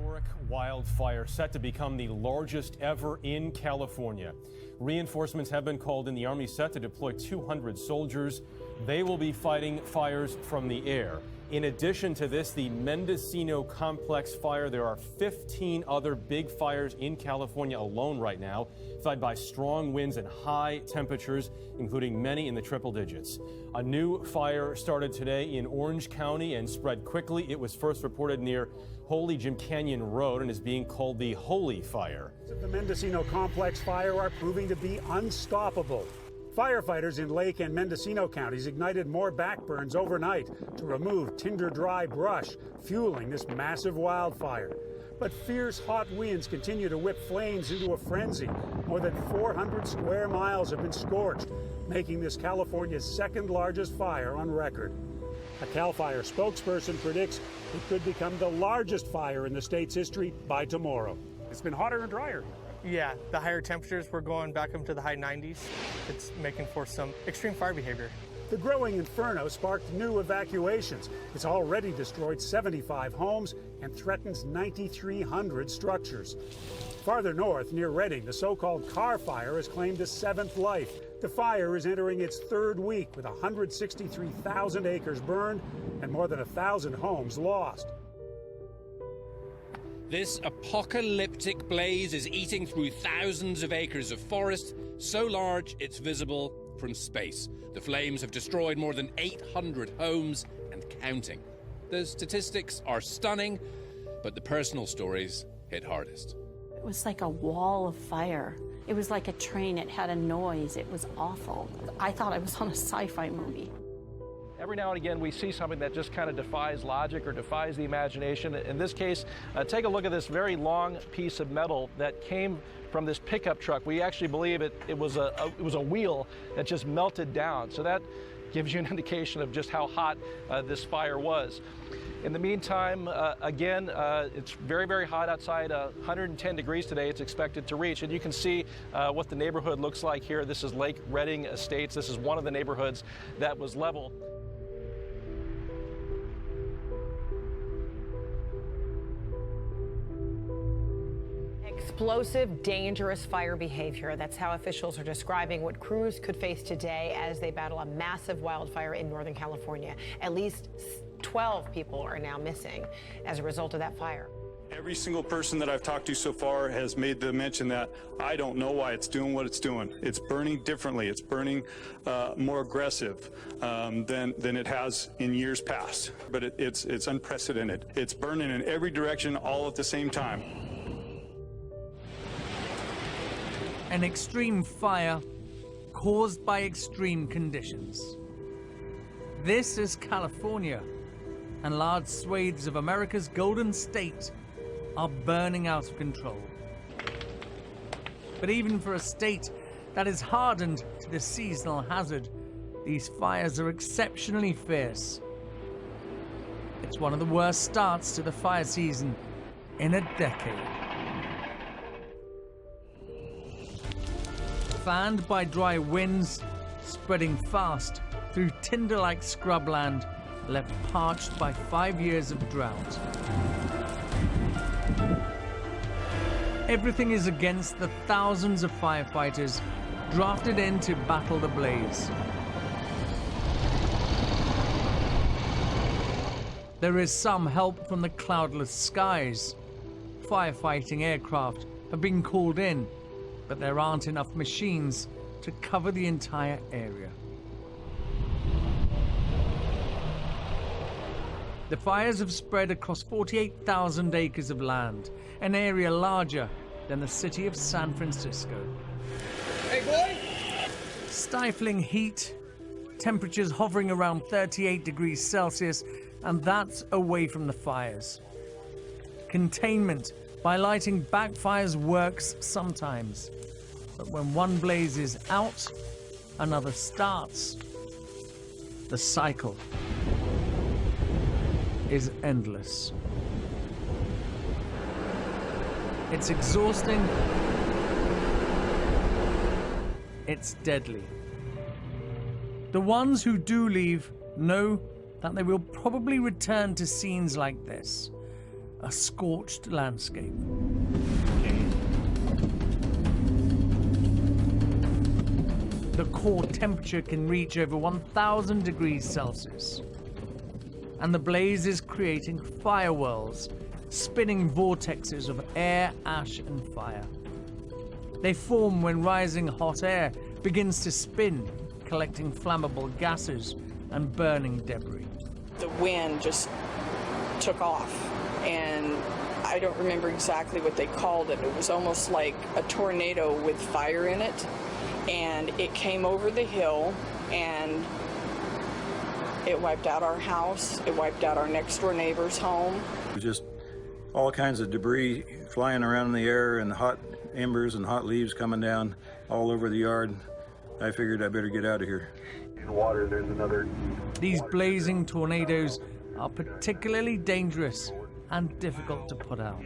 Historic wildfire set to become the largest ever in California. Reinforcements have been called in. The Army set to deploy 200 soldiers. They will be fighting fires from the air. In addition to this, the Mendocino complex fire, there are 15 other big fires in California alone right now, fed by strong winds and high temperatures, including many in the triple digits. A new fire started today in Orange County and spread quickly. It was first reported near Holy Jim Canyon Road and is being called the Holy Fire. The Mendocino complex fire are proving to be unstoppable. Firefighters in Lake and Mendocino counties ignited more backburns overnight to remove tinder-dry brush, fueling this massive wildfire. But fierce hot winds continue to whip flames into a frenzy. More than 400 square miles have been scorched, making this California's second largest fire on record. A CAL FIRE spokesperson predicts it could become the largest fire in the state's history by tomorrow. It's been hotter and drier. Yeah, the higher temperatures, we're going back up to the high 90s. It's making for some extreme fire behavior. The growing inferno sparked new evacuations. It's already destroyed 75 homes and threatens 9,300 structures. Farther north, near Redding, the so-called car fire has claimed a seventh life. The fire is entering its third week with 163,000 acres burned and more than 1,000 homes lost. This apocalyptic blaze is eating through thousands of acres of forest, so large it's visible from space. The flames have destroyed more than 800 homes and counting. The statistics are stunning, but the personal stories hit hardest. It was like a wall of fire. It was like a train. It had a noise. It was awful. I thought I was on a sci-fi movie. Every now and again, we see something that just kind of defies logic or defies the imagination. In this case, take a look at this very long piece of metal that came from this pickup truck. We actually believe it was a wheel that just melted down. So that gives you an indication of just how hot this fire was. In the meantime, again, it's very, very hot outside. 110 degrees today it's expected to reach. And you can see what the neighborhood looks like here. This is Lake Redding Estates. This is one of the neighborhoods that was leveled. Explosive, dangerous fire behavior. That's how officials are describing what crews could face today as they battle a massive wildfire in Northern California. At least 12 people are now missing as a result of that fire. Every single person that I've talked to so far has made the mention that I don't know why it's doing what it's doing. It's burning differently. It's burning more aggressive than it has in years past. But it's unprecedented. It's burning in every direction all at the same time. An extreme fire caused by extreme conditions. This is California, and large swathes of America's Golden State are burning out of control. But even for a state that is hardened to the seasonal hazard, these fires are exceptionally fierce. It's one of the worst starts to the fire season in a decade. Fanned by dry winds, spreading fast through tinder-like scrubland, left parched by 5 years of drought. Everything is against the thousands of firefighters drafted in to battle the blaze. There is some help from the cloudless skies. Firefighting aircraft have been called in, but there aren't enough machines to cover the entire area. The fires have spread across 48,000 acres of land, an area larger than the city of San Francisco. Hey, boy! Stifling heat, temperatures hovering around 38 degrees Celsius, and that's away from the fires. Containment by lighting backfires works sometimes, but when one blaze is out, another starts. The cycle is endless. It's exhausting. It's deadly. The ones who do leave know that they will probably return to scenes like this. a scorched landscape. The core temperature can reach over 1,000 degrees Celsius. And the blaze is creating fire whirls, spinning vortexes of air, ash, and fire. They form when rising hot air begins to spin, collecting flammable gases and burning debris. The wind just took off, and I don't remember exactly what they called it. It was almost like a tornado with fire in it, and it came over the hill, and it wiped out our house. It wiped out our next door neighbor's home. It was just all kinds of debris flying around in the air and hot embers and hot leaves coming down all over the yard. I figured I better get out of here. In water, there's another. These blazing tornadoes are particularly dangerous and difficult to put out.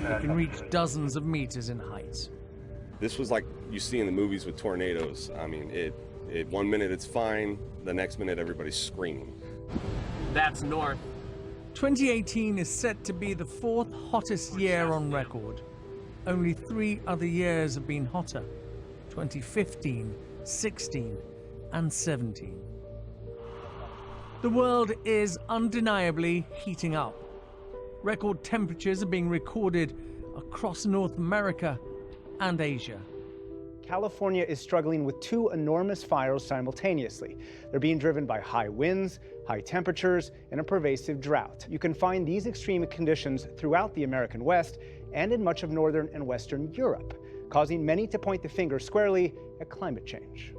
They can reach dozens of meters in height. This was like you see in the movies with tornadoes. I mean, it 1 minute it's fine, the next minute everybody's screaming. That's north. 2018 is set to be the 4th hottest year on record. Only 3 other years have been hotter: 2015, 16, and 17. The world is undeniably heating up. Record temperatures are being recorded across North America and Asia. California is struggling with 2 enormous fires simultaneously. They're being driven by high winds, high temperatures, and a pervasive drought. You can find these extreme conditions throughout the American West and in much of northern and western Europe, causing many to point the finger squarely at climate change.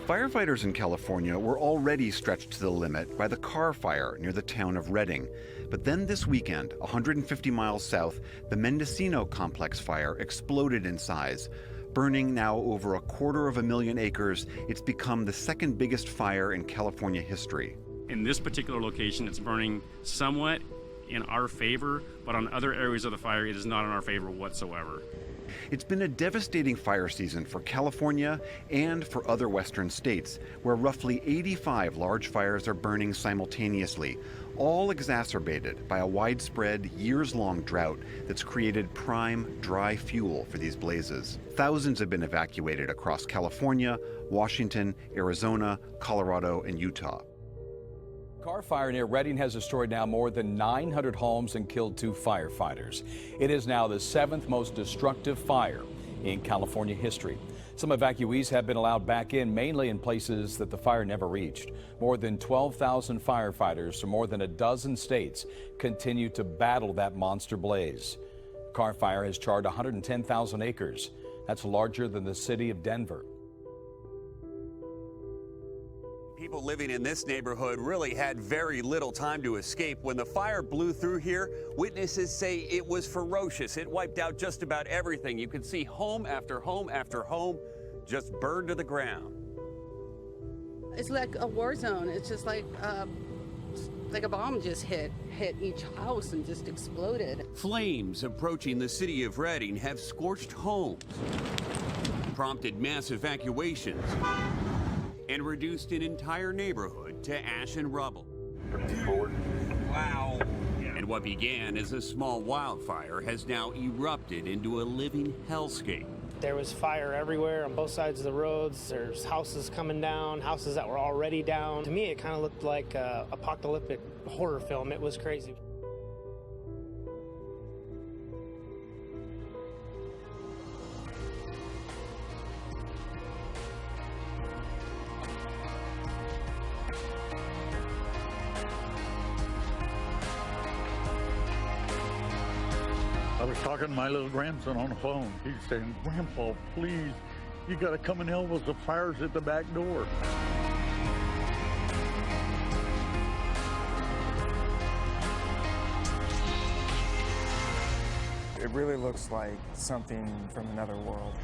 Firefighters in California were already stretched to the limit by the Carr Fire near the town of Redding. But then this weekend, 150 miles south, the Mendocino Complex fire exploded in size. Burning now over 250,000 acres, it's become the 2nd biggest fire in California history. In this particular location, it's burning somewhat in our favor, but on other areas of the fire, it is not in our favor whatsoever. It's been a devastating fire season for California and for other western states, where roughly 85 large fires are burning simultaneously, all exacerbated by a widespread, years-long drought that's created prime, dry fuel for these blazes. Thousands have been evacuated across California, Washington, Arizona, Colorado, and Utah. Carr Fire near Redding has destroyed now more than 900 homes and killed 2 firefighters. It is now the 7th most destructive fire in California history. Some evacuees have been allowed back in, mainly in places that the fire never reached. More than 12,000 firefighters from more than a dozen states continue to battle that monster blaze. Carr Fire has charred 110,000 acres. That's larger than the city of Denver. People living in this neighborhood really had very little time to escape. When the fire blew through here, witnesses say it was ferocious. It wiped out just about everything. You could see home after home after home just burned to the ground. It's like a war zone. It's just like a bomb just hit each house and just exploded. Flames approaching the city of Redding have scorched homes, prompted mass evacuations, and reduced an entire neighborhood to ash and rubble. Wow. And what began as a small wildfire has now erupted into a living hellscape. There was fire everywhere on both sides of the roads. There's houses coming down, houses that were already down. To me, it kind of looked like an apocalyptic horror film. It was crazy. I was talking to my little grandson on the phone. He's saying, "Grandpa, please, you got to come and help us. The fire's at the back door." It really looks like something from another world.